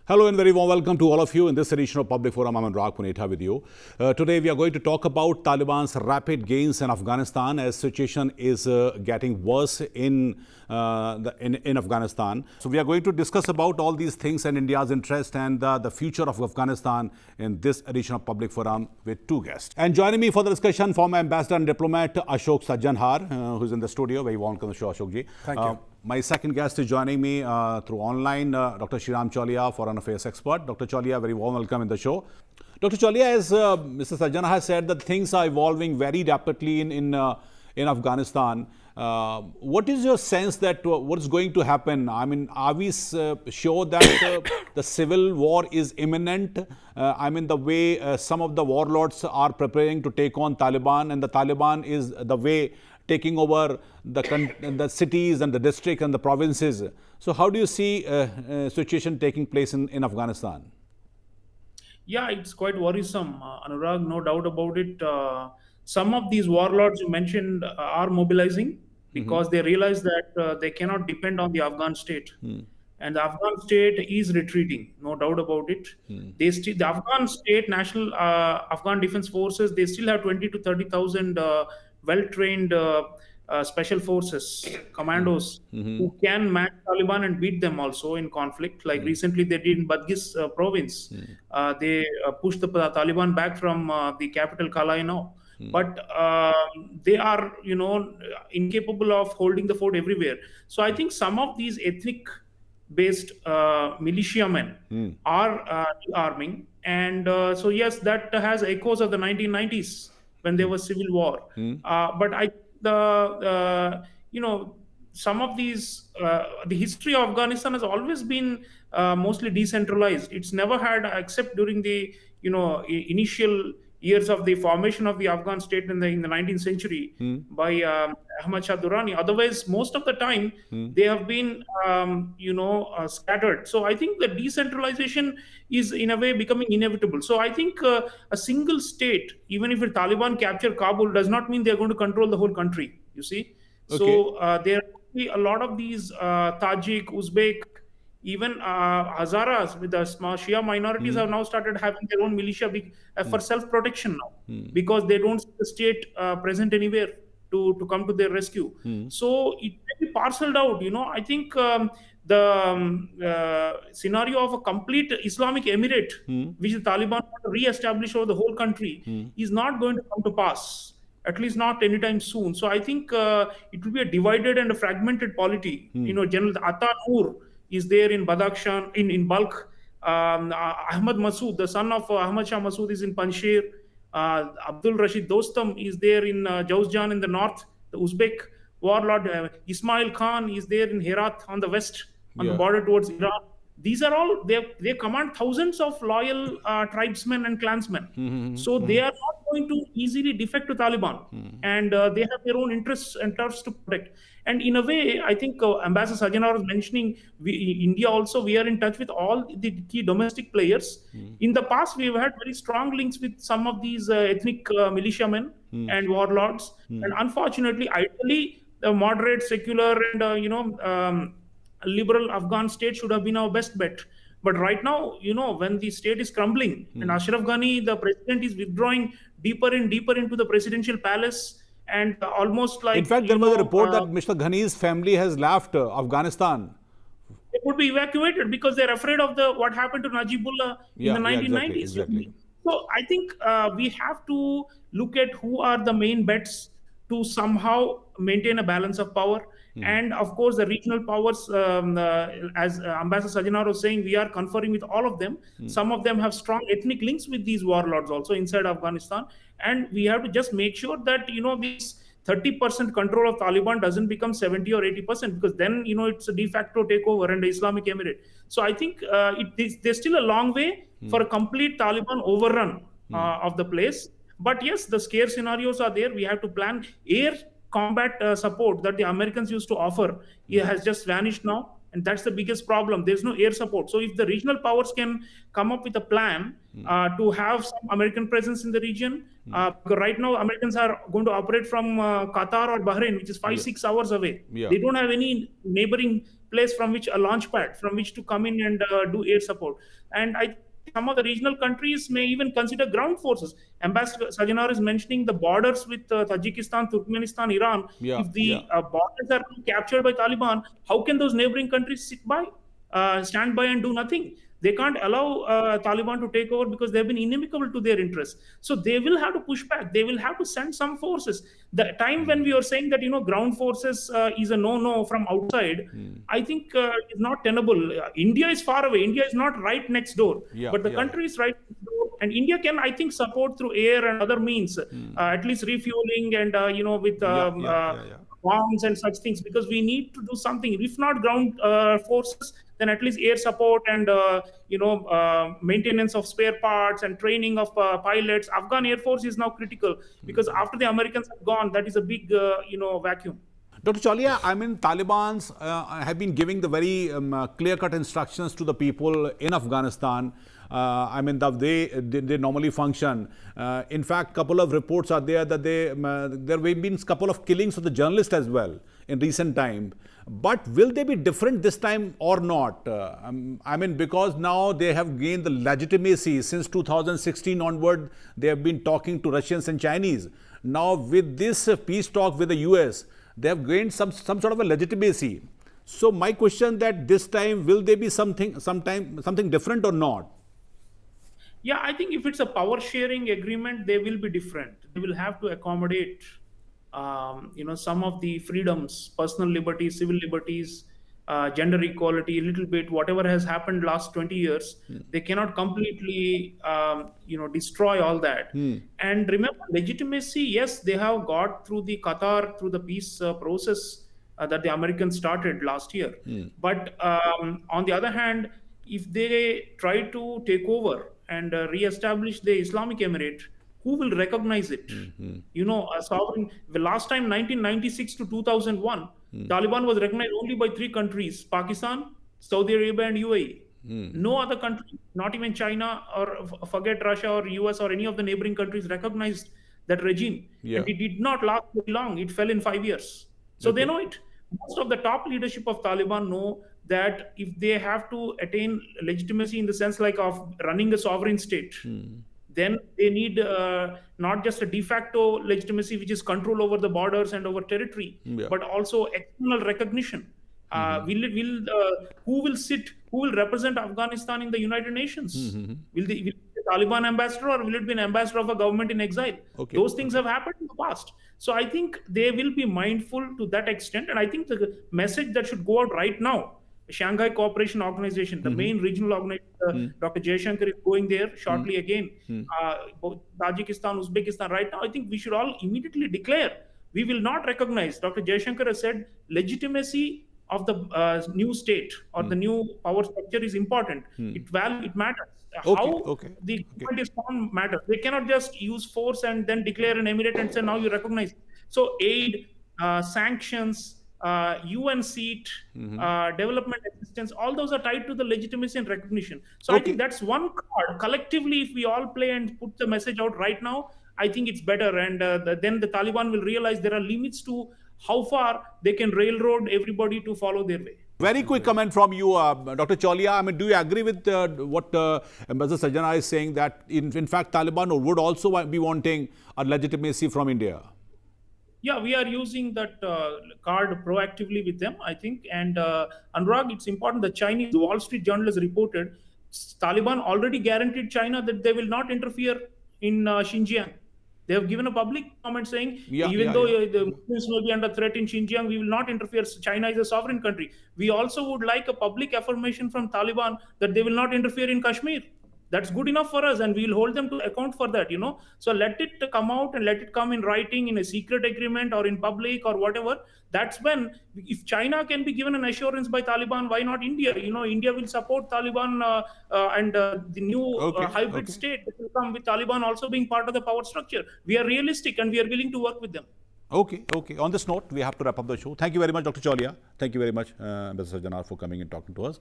Hello and very warm welcome to all of you in this edition of Public Forum. I'm Anurag Punetha with you. Today we are going to talk about Taliban's rapid gains in Afghanistan as situation is getting worse in Afghanistan. So we are going to discuss about all these things and India's interest and the future of Afghanistan in this edition of Public Forum with two guests. And joining me for the discussion, former ambassador and diplomat Ashok Sajjanhar, who's in the studio. Very warm welcome to the show, Ashok ji. Thank you. My second guest is joining me through online, Dr.Sreeram Chaulia, Foreign Affairs expert. Dr. Chaulia, very warm welcome in the show. Dr. Chaulia, as Mr. Sajjanhar has said, that things are evolving very rapidly in Afghanistan. What is your sense that what's going to happen? I mean, are we sure that the civil war is imminent? I mean, the way some of the warlords are preparing to take on Taliban, and the Taliban is the way taking over the cities and the districts and the provinces. So how do you see situation taking place in Afghanistan? Yeah, it's quite worrisome, Anurag, no doubt about it. Some of these warlords you mentioned are mobilizing because they realize that they cannot depend on the Afghan state. And the Afghan state is retreating, no doubt about it. The Afghan state, National Afghan Defense Forces, they still have 20 to 30,000 well-trained special forces, commandos, who can match Taliban and beat them also in conflict. Like recently they did in Badghis province. They pushed the Taliban back from the capital Kalaino. But they are, incapable of holding the fort everywhere. So I think some of these ethnic-based militiamen are rearming. And so yes, that has echoes of the 1990s when there was civil war. But some of these, the history of Afghanistan has always been mostly decentralized. It's never had, except during the, initial years of the formation of the Afghan state in the 19th century by Ahmad Shah Durrani. Otherwise, most of the time, they have been, scattered. So I think the decentralization is in a way becoming inevitable. So I think a single state, even if the Taliban capture Kabul, does not mean they're going to control the whole country, you see. Okay. So there are a lot of these Tajik, Uzbek, even Hazaras with the small Shia minorities have now started having their own militia for self-protection now because they don't see the state present anywhere to come to their rescue. So it may be parceled out. I think the scenario of a complete Islamic emirate, which the Taliban want to re-establish over the whole country, is not going to come to pass. At least not anytime soon. So I think it will be a divided and a fragmented polity. General Atta Noor is there in Badakhshan, in Balkh. Ahmad Masood, the son of Ahmad Shah Masood, is in Panjshir. Abdul Rashid Dostum is there in Jawzjan in the north. The Uzbek warlord Ismail Khan is there in Herat on the west, on the border towards Iran. These are all, they command thousands of loyal tribesmen and clansmen. So they are not going to easily defect to Taliban. And they have their own interests and turfs to protect. And in a way, I think Ambassador Sajjanhar was mentioning, India also, we are in touch with all the key domestic players. In the past, we have had very strong links with some of these ethnic militiamen and warlords. And unfortunately, ideally, the moderate, secular, and liberal Afghan state should have been our best bet. But right now, when the state is crumbling and Ashraf Ghani, the president, is withdrawing deeper and deeper into the presidential palace and almost like... In fact, there was a report that Mr. Ghani's family has left Afghanistan. They would be evacuated because they're afraid of what happened to Najibullah in the 1990s. Exactly. So I think we have to look at who are the main bets to somehow maintain a balance of power. And of course, the regional powers, as Ambassador Sajjanhar was saying, we are conferring with all of them. Some of them have strong ethnic links with these warlords also inside Afghanistan. And we have to just make sure that, this 30% control of Taliban doesn't become 70 or 80%, because then, it's a de facto takeover and the Islamic Emirate. So I think there's still a long way for a complete Taliban overrun of the place. But yes, the scare scenarios are there. We have to plan air combat support that the Americans used to offer. It has just vanished now. and that's the biggest problem. There's no air support. So if the regional powers can come up with a plan to have some American presence in the region, because right now Americans are going to operate from Qatar or Bahrain, which is 5-6 hours away. Yeah. They don't have any neighboring place from which a launch pad from which to come in and do air support. And I think some of the regional countries may even consider ground forces. Ambassador Sajanar is mentioning the borders with Tajikistan, Turkmenistan, Iran. Yeah, If the borders are captured by Taliban, how can those neighboring countries stand by and do nothing? They can't allow Taliban to take over because they've been inimical to their interests. So they will have to push back. They will have to send some forces. The time when we are saying that ground forces is a no-no from outside, I think is not tenable. India is far away. India is not right next door, but the country is right next door. And India can, I think, support through air and other means, at least refueling and with bombs and such things, because we need to do something. If not ground forces, then at least air support and maintenance of spare parts and training of pilots. Afghan Air Force is now critical because after the Americans have gone, that is a big vacuum. Dr. Chaulia, I mean, Taliban's have been giving the very clear-cut instructions to the people in Afghanistan. I mean, the way they normally function. In fact, couple of reports are there that there have been a couple of killings of the journalists as well in recent time. But will they be different this time or not? I mean, because now they have gained the legitimacy since 2016 onward. They have been talking to Russians and Chinese. Now, with this peace talk with the US, they have gained some sort of a legitimacy. So, my question that this time will there be something different or not? Yeah, I think if it's a power sharing agreement, they will be different. They will have to accommodate, some of the freedoms, personal liberties, civil liberties, gender equality, a little bit, whatever has happened last 20 years. They cannot completely, destroy all that. And remember, legitimacy, yes, they have got through the Qatar, through the peace process that the Americans started last year. But on the other hand, if they try to take over and re-establish the Islamic Emirate, who will recognize it? A sovereign. The last time, 1996 to 2001, Taliban was recognized only by 3 countries: Pakistan, Saudi Arabia, and UAE. No other country, not even China or forget Russia or US or any of the neighboring countries, recognized that regime. And it did not last very long. It fell in 5 years. So they know it. Most of the top leadership of Taliban know that if they have to attain legitimacy in the sense like of running a sovereign state, then they need not just a de facto legitimacy, which is control over the borders and over territory, but also external recognition. Who will represent Afghanistan in the United Nations? Will the Taliban ambassador, or will it be an ambassador of a government in exile? Those things have happened in the past. So I think they will be mindful to that extent. And I think the message that should go out right now, Shanghai Cooperation Organization, the main regional organization, Dr. Jaishankar is going there shortly again. Both Tajikistan, Uzbekistan, right now, I think we should all immediately declare we will not recognize. Dr. Jaishankar has said legitimacy of the new state or the new power structure is important. It matters. How the government is formed matters. They cannot just use force and then declare an emirate and say now you recognize. So aid, sanctions, UN seat, development assistance, all those are tied to the legitimacy and recognition. So I think that's one card. Collectively, if we all play and put the message out right now, I think it's better. And then the Taliban will realize there are limits to how far they can railroad everybody to follow their way. Very quick comment from you, Dr. Chaulia. I mean, do you agree with what Ambassador Sajjana is saying, that in fact Taliban would also be wanting a legitimacy from India? Yeah, we are using that card proactively with them, I think. And Anurag, it's important. The Chinese Wall Street Journal has reported Taliban already guaranteed China that they will not interfere in Xinjiang. They have given a public comment saying, even though the Muslims will be under threat in Xinjiang, we will not interfere. China is a sovereign country. We also would like a public affirmation from Taliban that they will not interfere in Kashmir. That's good enough for us, and we'll hold them to account for that, So let it come out and let it come in writing in a secret agreement or in public or whatever. That's when, if China can be given an assurance by Taliban, why not India? India will support Taliban and the new hybrid state that will come with Taliban also being part of the power structure. We are realistic and we are willing to work with them. Okay, okay. On this note, we have to wrap up the show. Thank you very much, Dr. Chaulia. Thank you very much, Mr. Sajjanar, for coming and talking to us.